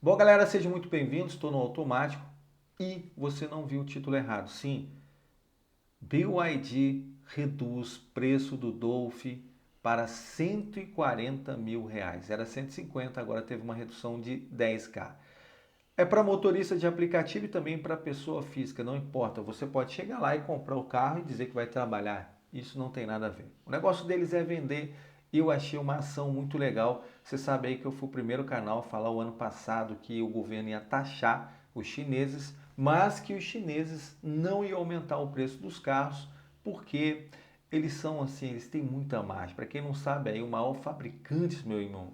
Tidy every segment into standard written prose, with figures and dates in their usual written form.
Bom, galera, sejam muito bem-vindos. Estou no automático e você não viu o título errado. Sim, BYD reduz preço do Dolph para 140 mil reais. Era 150, agora teve uma redução de 10k. É para motorista de aplicativo e também para pessoa física, não importa. Você pode chegar lá e comprar o carro e dizer que vai trabalhar. Isso não tem nada a ver. O negócio deles é vender. Eu achei uma ação muito legal. Você sabe aí que eu fui o primeiro canal a falar o ano passado que o governo ia taxar os chineses, mas que os chineses não iam aumentar o preço dos carros porque eles são assim, eles têm muita margem. Para quem não sabe, aí o maior fabricante, meu irmão,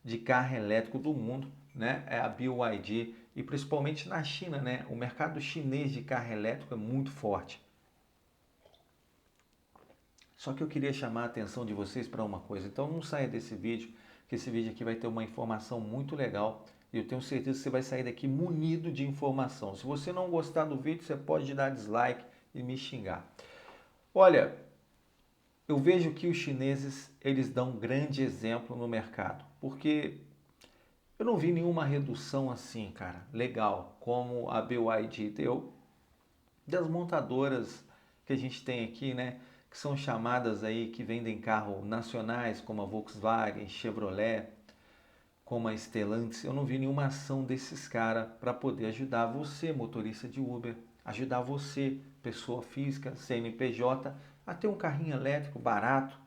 de carro elétrico do mundo, né, é a BYD e principalmente na China, né? O mercado chinês de carro elétrico é muito forte. Só que eu queria chamar a atenção de vocês para uma coisa. Então não saia desse vídeo, que esse vídeo aqui vai ter uma informação muito legal. E eu tenho certeza que você vai sair daqui munido de informação. Se você não gostar do vídeo, você pode dar dislike e me xingar. Olha, eu vejo que os chineses, eles dão um grande exemplo no mercado. Porque eu não vi nenhuma redução assim, cara, legal, como a BYD deu, das montadoras que a gente tem aqui, né, que são chamadas aí, que vendem carro nacionais, como a Volkswagen, Chevrolet, como a Stellantis. Eu não vi nenhuma ação desses caras para poder ajudar você, motorista de Uber, ajudar você, pessoa física, CNPJ, a ter um carrinho elétrico barato,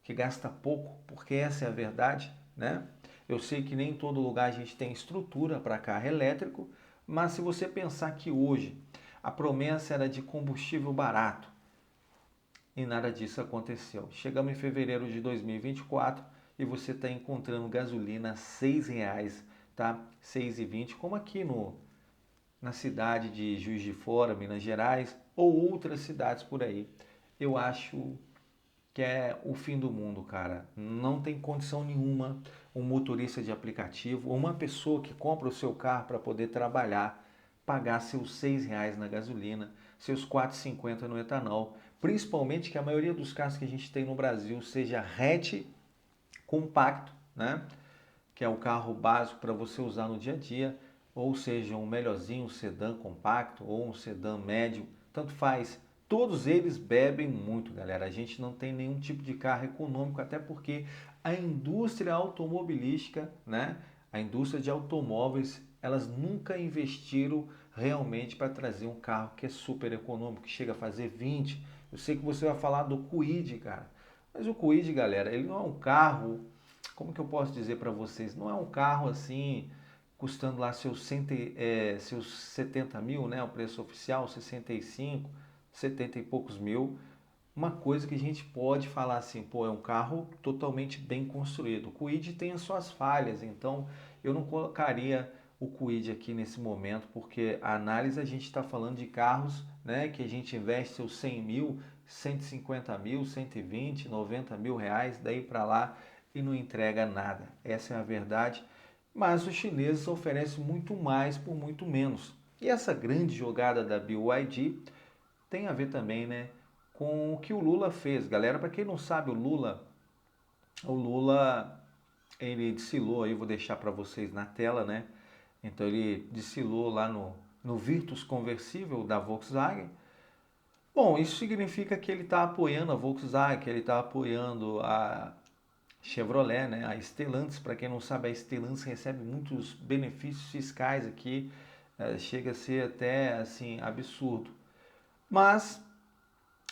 que gasta pouco, porque essa é a verdade, né? Eu sei que nem em todo lugar a gente tem estrutura para carro elétrico, mas se você pensar que hoje a promessa era de combustível barato e nada disso aconteceu. Chegamos em fevereiro de 2024 e você está encontrando gasolina a R$ 6, tá? 6,20, como aqui na cidade de Juiz de Fora, Minas Gerais, ou outras cidades por aí. Eu acho que é o fim do mundo, cara. Não tem condição nenhuma um motorista de aplicativo ou uma pessoa que compra o seu carro para poder trabalhar pagar seus R$ 6 na gasolina, seus 4,50 no etanol. Principalmente que a maioria dos carros que a gente tem no Brasil seja hatch compacto, né? Que é o carro básico para você usar no dia a dia, ou seja, um melhorzinho, um sedã compacto ou um sedã médio, tanto faz. Todos eles bebem muito, galera. A gente não tem nenhum tipo de carro econômico, até porque a indústria automobilística, né? A indústria de automóveis, elas nunca investiram realmente para trazer um carro que é super econômico, que chega a fazer 20. Eu sei que você vai falar do Kwid, cara. Mas o Kwid, galera, ele não é um carro, como que eu posso dizer para vocês? Não é um carro assim, custando lá seus 70 mil, né? O preço oficial, 65, 70 e poucos mil. Uma coisa que a gente pode falar assim, pô, é um carro totalmente bem construído. O Kwid tem as suas falhas, então eu não colocaria o Kwid aqui nesse momento, porque a análise a gente está falando de carros, né, que a gente investe os 100 mil, 150 mil, 120, 90 mil reais, daí para lá e não entrega nada. Essa é a verdade. Mas os chineses oferecem muito mais por muito menos. E essa grande jogada da BYD tem a ver também, né, com o que o Lula fez. Galera, para quem não sabe, o Lula, ele desfilou aí, vou deixar para vocês na tela, né? Então ele desfilou lá no Virtus conversível da Volkswagen. Bom, isso significa que ele está apoiando a Volkswagen, que ele está apoiando a Chevrolet, né? A Stellantis, para quem não sabe, a Stellantis recebe muitos benefícios fiscais aqui, chega a ser até assim absurdo. Mas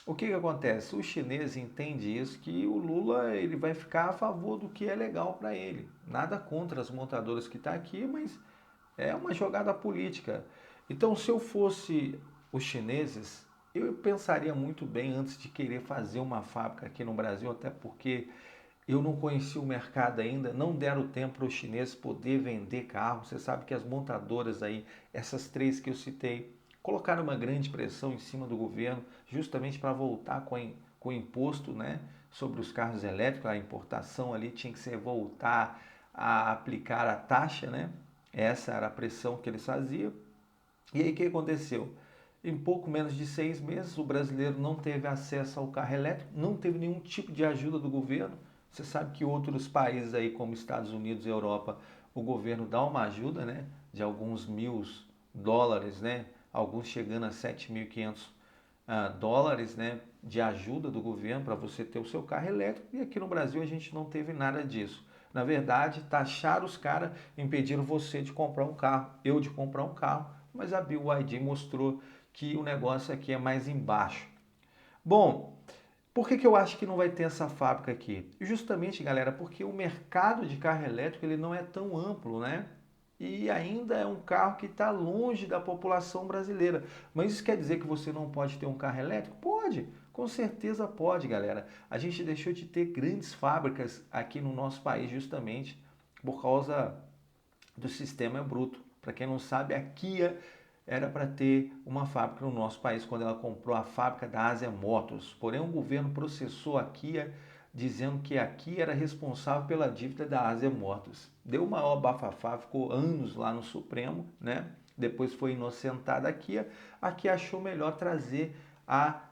o que que acontece? O chinês entende isso, que o Lula ele vai ficar a favor do que é legal para ele. Nada contra as montadoras que estão aqui, mas é uma jogada política. Então, se eu fosse os chineses, eu pensaria muito bem antes de querer fazer uma fábrica aqui no Brasil, até porque eu não conheci o mercado ainda, não deram tempo para os chineses poder vender carro. Você sabe que as montadoras aí, essas três que eu citei, colocaram uma grande pressão em cima do governo, justamente para voltar com o imposto, né, sobre os carros elétricos. A importação ali tinha que ser voltar a aplicar a taxa, né? Essa era a pressão que eles faziam. E aí o que aconteceu? Em pouco menos de 6 meses, o brasileiro não teve acesso ao carro elétrico, não teve nenhum tipo de ajuda do governo. Você sabe que outros países aí, como Estados Unidos e Europa, o governo dá uma ajuda, né, de alguns US$ 1.000, né, alguns chegando a 7.500 dólares, né, de ajuda do governo para você ter o seu carro elétrico, e aqui no Brasil a gente não teve nada disso. Na verdade, taxaram os caras, impediram você de comprar um carro, eu de comprar um carro, mas a BYD mostrou que o negócio aqui é mais embaixo. Bom, por que eu acho que não vai ter essa fábrica aqui? Justamente, galera, porque o mercado de carro elétrico ele não é tão amplo, né? E ainda é um carro que está longe da população brasileira. Mas isso quer dizer que você não pode ter um carro elétrico? Pode, com certeza pode, galera. A gente deixou de ter grandes fábricas aqui no nosso país justamente por causa do sistema bruto. Para quem não sabe, a Kia era para ter uma fábrica no nosso país quando ela comprou a fábrica da Ásia Motors. Porém, o governo processou a Kia dizendo que a Kia era responsável pela dívida da Ásia Motors. Deu o maior bafafá, ficou anos lá no Supremo, né? Depois foi inocentada a Kia. A Kia achou melhor trazer a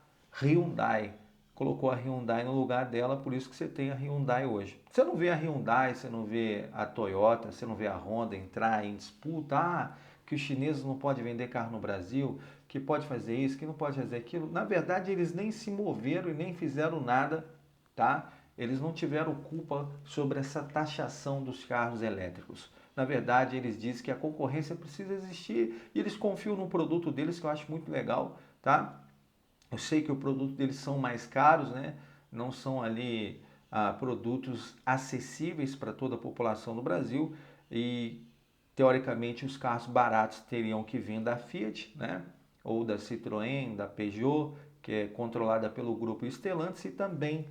Hyundai. Colocou a Hyundai no lugar dela, por isso que você tem a Hyundai hoje. Você não vê a Hyundai, você não vê a Toyota, você não vê a Honda entrar em disputa, que os chineses não podem vender carro no Brasil, que pode fazer isso, que não pode fazer aquilo. Na verdade, eles nem se moveram e nem fizeram nada, tá? Eles não tiveram culpa sobre essa taxação dos carros elétricos. Na verdade, eles dizem que a concorrência precisa existir e eles confiam no produto deles, que eu acho muito legal, tá? Eu sei que o produto deles são mais caros, né? Não são ali produtos acessíveis para toda a população do Brasil e teoricamente os carros baratos teriam que vir da Fiat, né? Ou da Citroën, da Peugeot, que é controlada pelo grupo Stellantis, e também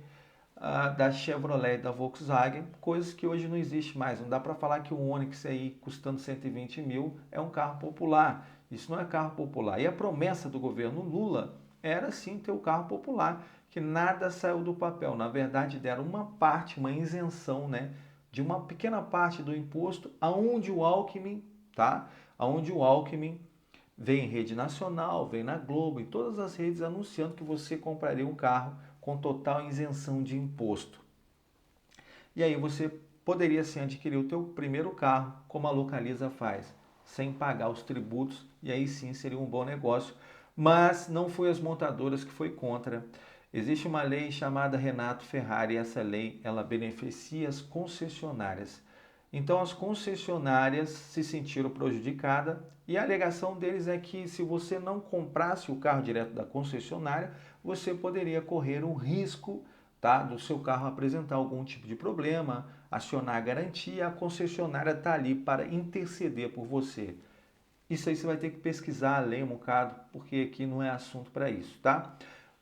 da Chevrolet e da Volkswagen, coisas que hoje não existe mais. Não dá para falar que o Onix aí custando 120 mil é um carro popular. Isso não é carro popular. E a promessa do governo Lula era sim ter o carro popular, que nada saiu do papel. Na verdade, deram uma parte, uma isenção, né, de uma pequena parte do imposto, aonde o Alckmin, tá? Aonde o Alckmin vem em rede nacional, vem na Globo, em todas as redes anunciando que você compraria um carro com total isenção de imposto. E aí você poderia sim adquirir o teu primeiro carro, como a Localiza faz, sem pagar os tributos, e aí sim seria um bom negócio. Mas não foi as montadoras que foi contra. Existe uma lei chamada Renato Ferrari, e essa lei ela beneficia as concessionárias. Então as concessionárias se sentiram prejudicadas e a alegação deles é que se você não comprasse o carro direto da concessionária, você poderia correr um risco, tá, do seu carro apresentar algum tipo de problema, acionar a garantia, a concessionária está ali para interceder por você. Isso aí você vai ter que pesquisar a lei um bocado, porque aqui não é assunto para isso, tá?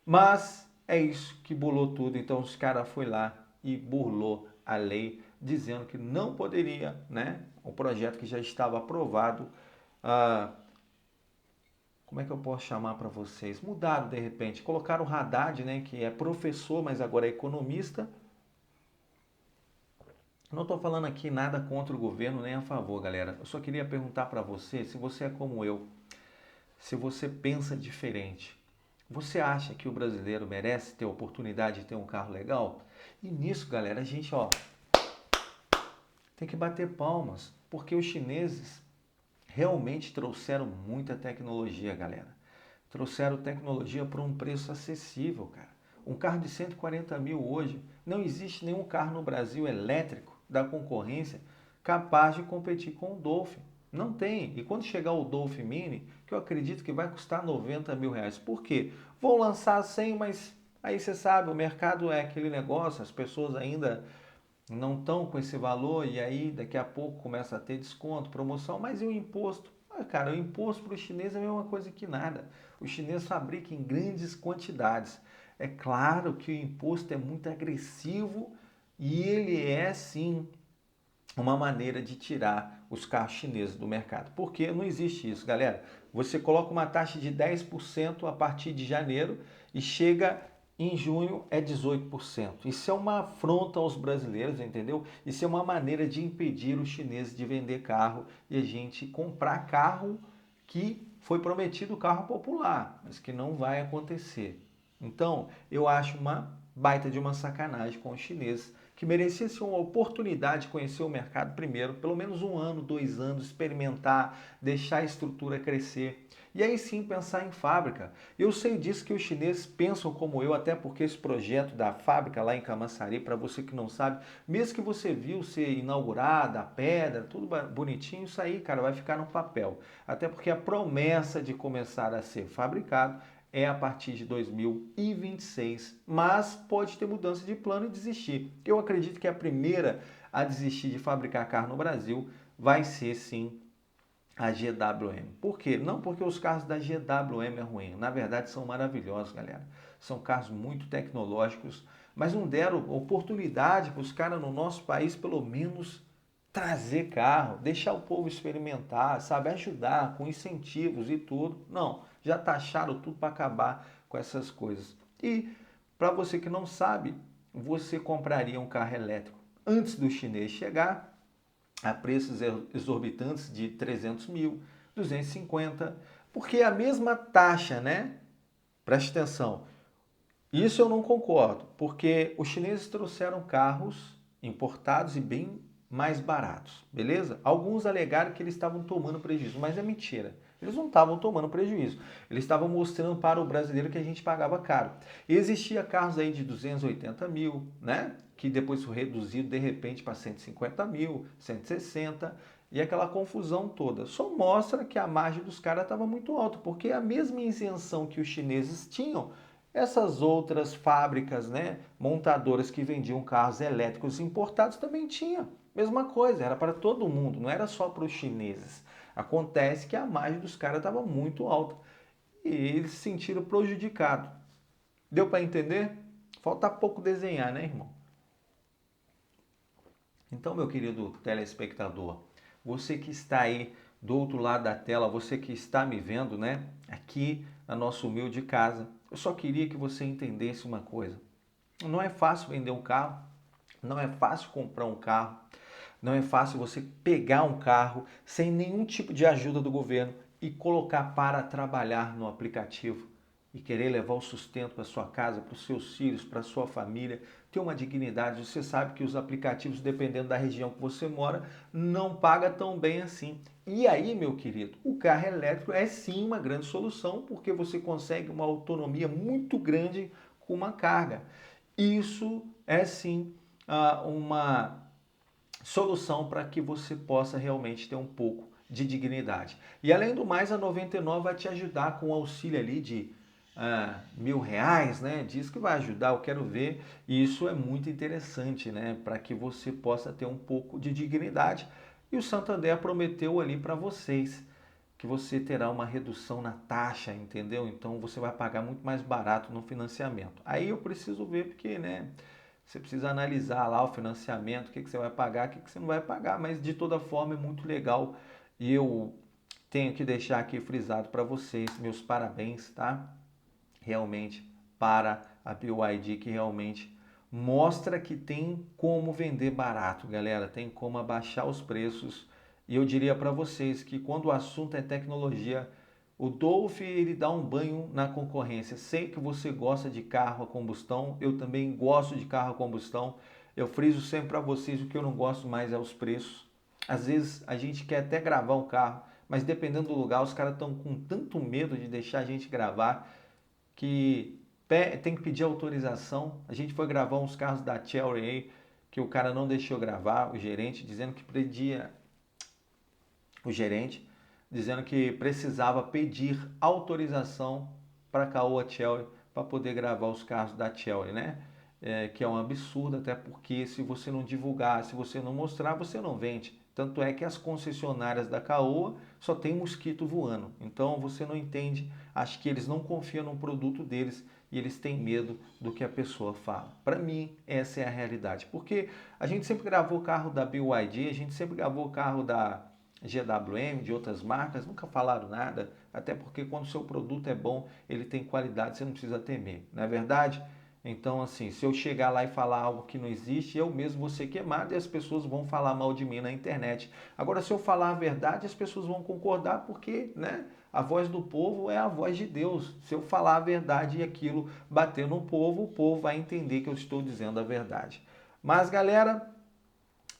Mas é isso que burlou tudo, então os caras foi lá e burlou a lei, dizendo que não poderia, né? O projeto que já estava aprovado, como é que eu posso chamar para vocês? Mudaram de repente, colocaram o Haddad, né? Que é professor, mas agora é economista. Não estou falando aqui nada contra o governo nem a favor, galera. Eu só queria perguntar para você, se você é como eu, se você pensa diferente. Você acha que o brasileiro merece ter a oportunidade de ter um carro legal? E nisso, galera, a gente, tem que bater palmas, porque os chineses realmente trouxeram muita tecnologia, galera. Trouxeram tecnologia por um preço acessível, cara. Um carro de 140 mil hoje, não existe nenhum carro no Brasil elétrico da concorrência capaz de competir com o Dolphin. Não tem. E quando chegar o Dolphin Mini, que eu acredito que vai custar 90 mil reais. Por quê? Vão lançar 100, mas aí você sabe, o mercado é aquele negócio, as pessoas ainda não estão com esse valor e aí daqui a pouco começa a ter desconto, promoção, mas e o imposto? Cara, o imposto para o chinês é a mesma coisa que nada. O chinês fabrica em grandes quantidades. É claro que o imposto é muito agressivo e ele é sim uma maneira de tirar os carros chineses do mercado. Porque não existe isso, galera. Você coloca uma taxa de 10% a partir de janeiro e chega em junho é 18%. Isso é uma afronta aos brasileiros, entendeu? Isso é uma maneira de impedir os chineses de vender carro e a gente comprar carro que foi prometido carro popular, mas que não vai acontecer. Então, eu acho uma baita de uma sacanagem com os chineses que merecia ser uma oportunidade de conhecer o mercado primeiro, pelo menos 1 ano, 2 anos, experimentar, deixar a estrutura crescer. E aí sim pensar em fábrica. Eu sei disso que os chineses pensam como eu, até porque esse projeto da fábrica lá em Camaçari, para você que não sabe, mesmo que você viu ser inaugurada, a pedra, tudo bonitinho, isso aí, cara, vai ficar no papel. Até porque a promessa de começar a ser fabricado é a partir de 2026, mas pode ter mudança de plano e desistir. Eu acredito que a primeira a desistir de fabricar carro no Brasil vai ser sim a GWM. Por quê? Não porque os carros da GWM é ruim, na verdade são maravilhosos, galera. São carros muito tecnológicos, mas não deram oportunidade para os caras no nosso país, pelo menos, trazer carro, deixar o povo experimentar, sabe, ajudar com incentivos e tudo. Não, já taxaram tudo para acabar com essas coisas. E, para você que não sabe, você compraria um carro elétrico antes do chinês chegar, a preços exorbitantes de 300 mil, 250, porque é a mesma taxa, né? Preste atenção. Isso eu não concordo, porque os chineses trouxeram carros importados e bem mais baratos, beleza? Alguns alegaram que eles estavam tomando prejuízo, mas é mentira. Eles não estavam tomando prejuízo. Eles estavam mostrando para o brasileiro que a gente pagava caro. E existia carros aí de 280 mil, né? Que depois foi reduzido de repente para 150 mil, 160 e aquela confusão toda. Só mostra que a margem dos caras estava muito alta, porque a mesma isenção que os chineses tinham, essas outras fábricas, né, montadoras que vendiam carros elétricos importados também tinham. Mesma coisa, era para todo mundo, não era só para os chineses. Acontece que a margem dos caras estava muito alta e eles se sentiram prejudicados. Deu para entender? Falta pouco desenhar, né, irmão? Então, meu querido telespectador, você que está aí do outro lado da tela, você que está me vendo, né, aqui na nossa humilde casa, eu só queria que você entendesse uma coisa. Não é fácil vender um carro, não é fácil comprar um carro, não é fácil você pegar um carro sem nenhum tipo de ajuda do governo e colocar para trabalhar no aplicativo e querer levar o sustento para sua casa, para os seus filhos, para a sua família, ter uma dignidade. Você sabe que os aplicativos, dependendo da região que você mora, não paga tão bem assim. E aí, meu querido, o carro elétrico é sim uma grande solução, porque você consegue uma autonomia muito grande com uma carga. Isso é sim uma solução para que você possa realmente ter um pouco de dignidade. E além do mais, a 99 vai te ajudar com o auxílio ali de R$ 1.000, né? Diz que vai ajudar, eu quero ver. E isso é muito interessante, né? Para que você possa ter um pouco de dignidade. E o Santander prometeu ali para vocês que você terá uma redução na taxa, entendeu? Então você vai pagar muito mais barato no financiamento. Aí eu preciso ver porque, né? Você precisa analisar lá o financiamento, o que você vai pagar, o que você não vai pagar, mas de toda forma é muito legal e eu tenho que deixar aqui frisado para vocês, meus parabéns, tá? Realmente para a BYD, que realmente mostra que tem como vender barato, galera, tem como abaixar os preços. E eu diria para vocês que quando o assunto é tecnologia, o Dolph ele dá um banho na concorrência. Sei que você gosta de carro a combustão, eu também gosto de carro a combustão. Eu friso sempre para vocês, o que eu não gosto mais é os preços. Às vezes a gente quer até gravar um carro, mas dependendo do lugar, os caras estão com tanto medo de deixar a gente gravar que tem que pedir autorização. A gente foi gravar uns carros da Chery que o cara não deixou gravar, o gerente, dizendo que pedia, o gerente, dizendo que precisava pedir autorização para a Caoa Chery para poder gravar os carros da Chery, né? Que é um absurdo, até porque se você não divulgar, se você não mostrar, você não vende. Tanto é que as concessionárias da Caoa só tem mosquito voando. Então você não entende, acho que eles não confiam no produto deles e eles têm medo do que a pessoa fala. Para mim, essa é a realidade. Porque a gente sempre gravou o carro da BYD, a gente sempre gravou o carro da GWM, de outras marcas, nunca falaram nada, até porque quando o seu produto é bom, ele tem qualidade, você não precisa temer, não é verdade? Então, assim, se eu chegar lá e falar algo que não existe, eu mesmo vou ser queimado e as pessoas vão falar mal de mim na internet. Agora, se eu falar a verdade, as pessoas vão concordar porque, né, a voz do povo é a voz de Deus. Se eu falar a verdade e aquilo bater no povo, o povo vai entender que eu estou dizendo a verdade. Mas, galera,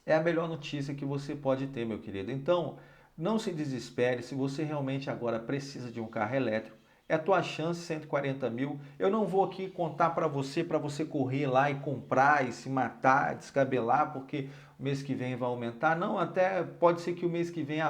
é a melhor notícia que você pode ter, meu querido. Então, não se desespere. Se você realmente agora precisa de um carro elétrico, é a tua chance, 140 mil. Eu não vou aqui contar para você correr lá e comprar e se matar, descabelar, porque o mês que vem vai aumentar. Não, até pode ser que o mês que vem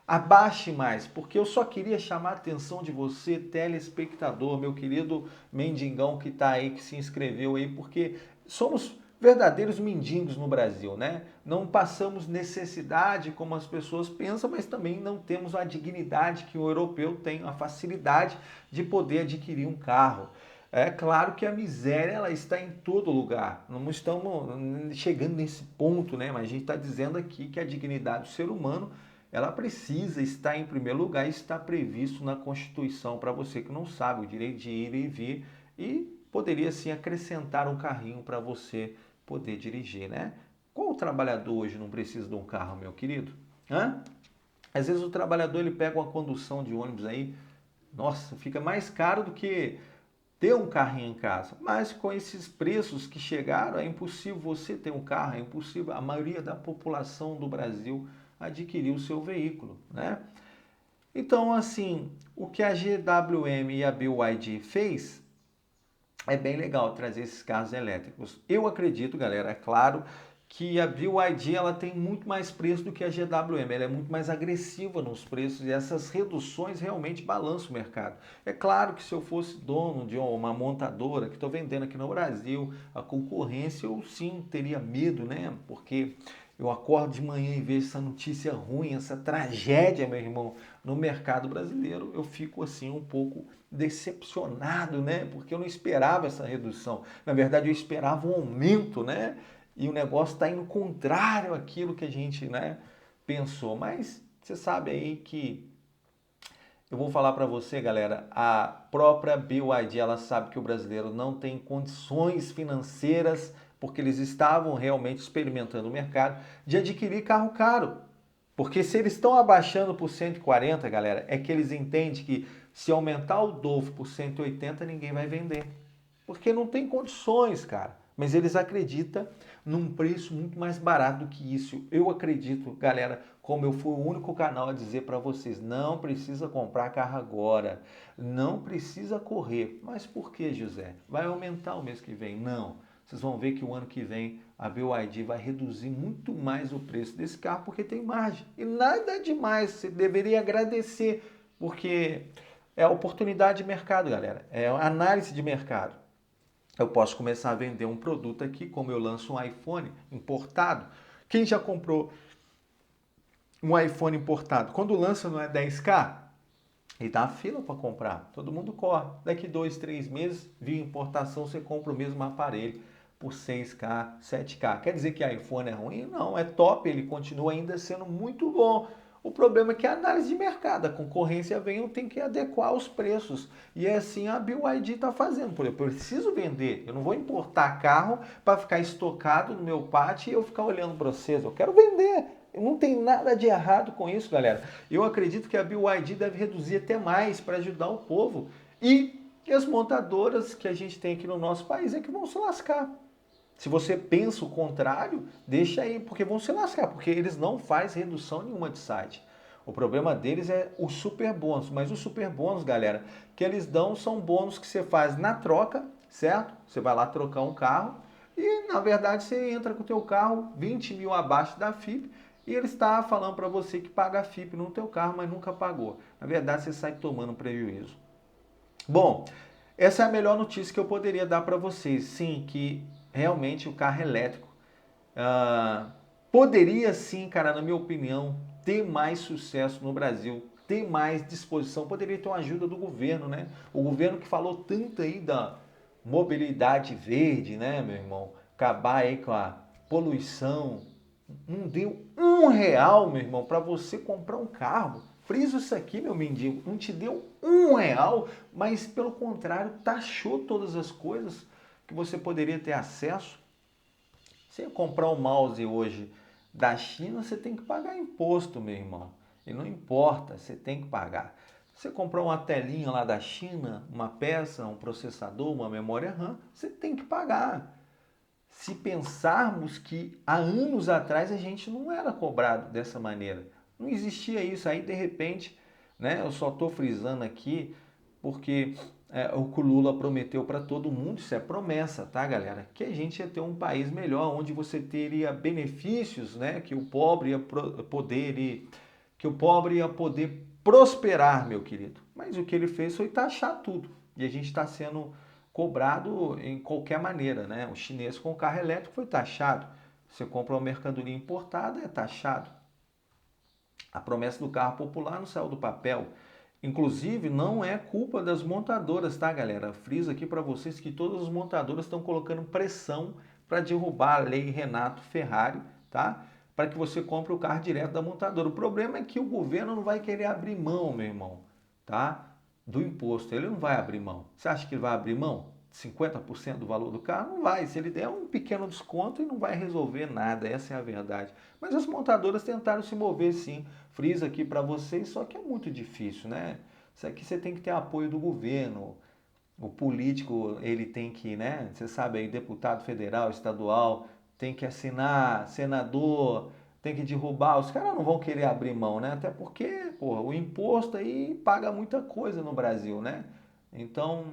abaixe mais, porque eu só queria chamar a atenção de você, telespectador, meu querido mendigão que está aí, que se inscreveu aí, porque somos verdadeiros mendigos no Brasil, né? Não passamos necessidade como as pessoas pensam, mas também não temos a dignidade que o europeu tem, a facilidade de poder adquirir um carro. É claro que a miséria ela está em todo lugar. Não estamos chegando nesse ponto, né? Mas a gente está dizendo aqui que a dignidade do ser humano ela precisa estar em primeiro lugar e está previsto na Constituição para você que não sabe o direito de ir e vir e poderia sim acrescentar um carrinho para você poder dirigir, né? Qual trabalhador hoje não precisa de um carro, meu querido? Hã? Às vezes o trabalhador ele pega uma condução de ônibus aí, nossa, fica mais caro do que ter um carrinho em casa. Mas com esses preços que chegaram, é impossível você ter um carro, é impossível a maioria da população do Brasil adquirir o seu veículo, né? Então, assim, o que a GWM e a BYD fez é bem legal trazer esses carros elétricos. Eu acredito, galera, é claro, que a BYD ela tem muito mais preço do que a GWM, ela é muito mais agressiva nos preços e essas reduções realmente balançam o mercado. É claro que se eu fosse dono de uma montadora que estou vendendo aqui no Brasil, a concorrência eu sim teria medo, né? Porque eu acordo de manhã e vejo essa notícia ruim, essa tragédia, meu irmão, no mercado brasileiro, eu fico assim um pouco decepcionado, né? Porque eu não esperava essa redução. Na verdade, eu esperava um aumento, né? E o negócio está indo contrário àquilo que a gente, né, pensou. Mas você sabe aí que eu vou falar para você, galera, a própria BYD, ela sabe que o brasileiro não tem condições financeiras, porque eles estavam realmente experimentando o mercado, de adquirir carro caro. Porque se eles estão abaixando por 140, galera, é que eles entendem que se aumentar o Dolphin por 180, ninguém vai vender. Porque não tem condições, cara. Mas eles acreditam num preço muito mais barato do que isso. Eu acredito, galera, como eu fui o único canal a dizer para vocês, não precisa comprar carro agora, não precisa correr. Mas por que, José? Vai aumentar o mês que vem? Não. Vocês vão ver que o ano que vem a BYD vai reduzir muito mais o preço desse carro porque tem margem. E nada demais, você deveria agradecer, porque é oportunidade de mercado, galera. É análise de mercado. Eu posso começar a vender um produto aqui, como eu lanço um iPhone importado. Quem já comprou um iPhone importado? Quando lança não é 10K? E dá fila para comprar. Todo mundo corre. Daqui 2, 3 meses, via importação, você compra o mesmo aparelho por 6K, 7K. Quer dizer que iPhone é ruim? Não, é top. Ele continua ainda sendo muito bom. O problema é que a análise de mercado, a concorrência vem, eu tenho que adequar os preços. E é assim a BYD está fazendo. Por exemplo, eu preciso vender. Eu não vou importar carro para ficar estocado no meu pátio e eu ficar olhando para vocês. Eu quero vender. Não tem nada de errado com isso, galera. Eu acredito que a BYD deve reduzir até mais para ajudar o povo. E as montadoras que a gente tem aqui no nosso país é que vão se lascar. Se você pensa o contrário, deixa aí, porque vão se lascar, porque eles não fazem redução nenhuma de site. O problema deles é o super bônus, mas o super bônus, galera, que eles dão são bônus que você faz na troca, certo? Você vai lá trocar um carro e, na verdade, você entra com o teu carro 20 mil abaixo da FIP e ele está falando para você que paga a FIP no teu carro, mas nunca pagou. Na verdade, você sai tomando prejuízo. Bom, essa é a melhor notícia que eu poderia dar para vocês. Sim, que realmente o carro elétrico ah, poderia sim, cara, na minha opinião, ter mais sucesso no Brasil, ter mais disposição, poderia ter uma ajuda do governo, né? O governo que falou tanto aí da mobilidade verde, né, meu irmão? Acabar aí com a poluição. Não deu R$ 1, meu irmão, para você comprar um carro. Friso isso aqui, meu mendigo, não te deu R$ 1, mas pelo contrário, taxou todas as coisas que você poderia ter acesso. Você comprar um mouse hoje da China, você tem que pagar imposto, meu irmão. E não importa, você tem que pagar. Você comprar uma telinha lá da China, uma peça, um processador, uma memória RAM, você tem que pagar. se pensarmos que há anos atrás a gente não era cobrado dessa maneira. Não existia isso. Aí, de repente, né, eu só estou frisando aqui porque o que o Lula prometeu para todo mundo, isso é promessa, tá, galera? Que a gente ia ter um país melhor, onde você teria benefícios, né, que o pobre ia que o pobre ia poder prosperar, meu querido. Mas o que ele fez foi taxar tudo. E a gente está sendo cobrado em qualquer maneira, né? O chinês com o carro elétrico foi taxado. Você compra uma mercadoria importada, é taxado. A promessa do carro popular não saiu do papel. Inclusive, não é culpa das montadoras, tá, galera? Friso aqui para vocês que todas as montadoras estão colocando pressão para derrubar a lei Renato Ferrari, tá? Para que você compre o carro direto da montadora. O problema é que o governo não vai querer abrir mão, meu irmão, tá? Do imposto. Ele não vai abrir mão. Você acha que ele vai abrir mão? 50% do valor do carro? Não vai. Se ele der um pequeno desconto, ele não vai resolver nada. Essa é a verdade. Mas as montadoras tentaram se mover sim. Frisa aqui para vocês, só que é muito difícil, né? Isso aqui você tem que ter apoio do governo. O político, ele tem que, né? Você sabe aí, deputado federal, estadual, tem que assinar, senador, tem que derrubar. Os caras não vão querer abrir mão, né? Até porque, porra, o imposto aí paga muita coisa no Brasil, né? Então,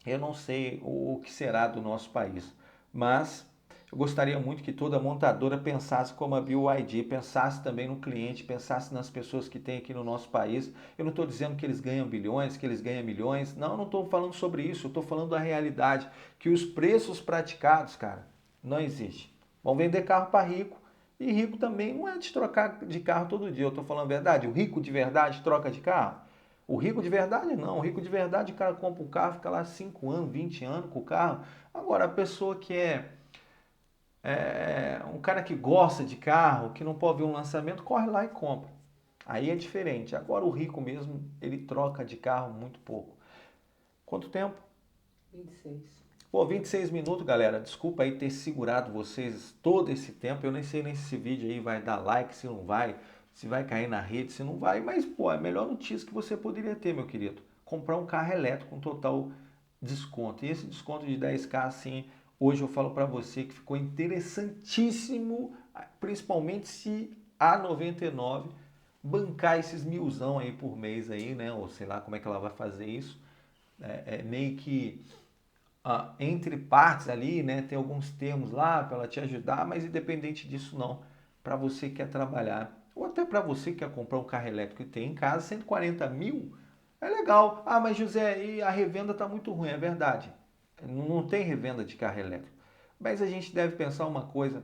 eu não sei o que será do nosso país, mas eu gostaria muito que toda montadora pensasse como a BYD, pensasse também no cliente, pensasse nas pessoas que tem aqui no nosso país. Eu não estou dizendo que eles ganham bilhões, que eles ganham milhões. Não, não estou falando sobre isso. Eu estou falando da realidade, que os preços praticados, cara, não existe. Vão vender carro para rico e rico também não é de trocar de carro todo dia. Eu estou falando a verdade. O rico de verdade troca de carro. O rico de verdade não. O rico de verdade, o cara compra um carro, fica lá 5 anos, 20 anos com o carro. Agora, a pessoa que é um cara que gosta de carro, que não pode ver um lançamento, corre lá e compra. Aí é diferente. Agora, o rico mesmo, ele troca de carro muito pouco. Quanto tempo? 26. Pô, 26 minutos, galera. Desculpa aí ter segurado vocês todo esse tempo. Eu nem sei nem se esse vídeo aí vai dar like, se não vai, se vai cair na rede, se não vai. Mas, pô, é a melhor notícia que você poderia ter, meu querido. Comprar um carro elétrico com total desconto. E esse desconto de 10K, assim, hoje eu falo para você que ficou interessantíssimo, principalmente se a 99 bancar esses milzão aí por mês aí, né? Ou sei lá como é que ela vai fazer isso. É meio que entre partes ali, né? Tem alguns termos lá para ela te ajudar, mas independente disso não, para você que quer trabalhar, ou até para você que quer comprar um carro elétrico e tem em casa 140 mil, é legal. Ah, mas José, e a revenda está muito ruim, é verdade. Não tem revenda de carro elétrico. Mas a gente deve pensar uma coisa,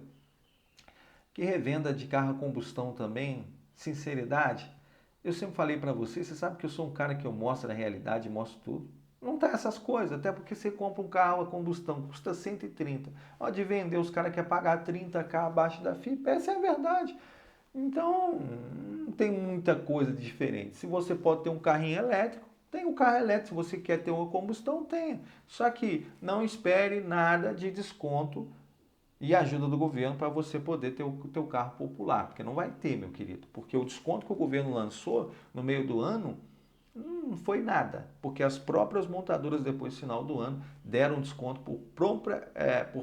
que revenda de carro a combustão também, sinceridade, eu sempre falei para você, você sabe que eu sou um cara que eu mostro a realidade, mostro tudo. Não tá essas coisas, até porque você compra um carro a combustão, custa 130. Pode vender, os caras querem pagar 30K abaixo da FIP, essa é a verdade. Então, não tem muita coisa diferente. Se você pode ter um carrinho elétrico, tem um carro elétrico. Se você quer ter uma combustão, tenha. Só que não espere nada de desconto e ajuda do governo para você poder ter o teu carro popular, porque não vai ter, meu querido, porque o desconto que o governo lançou no meio do ano não foi nada, porque as próprias montadoras depois do final do ano deram desconto por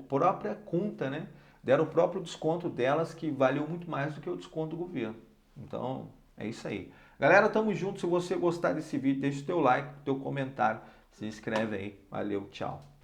própria conta, né? Deram o próprio desconto delas que valeu muito mais do que o desconto do governo. Então, é isso aí. Galera, tamo junto. Se você gostar desse vídeo, deixa o teu like, o teu comentário, se inscreve aí. Valeu, tchau.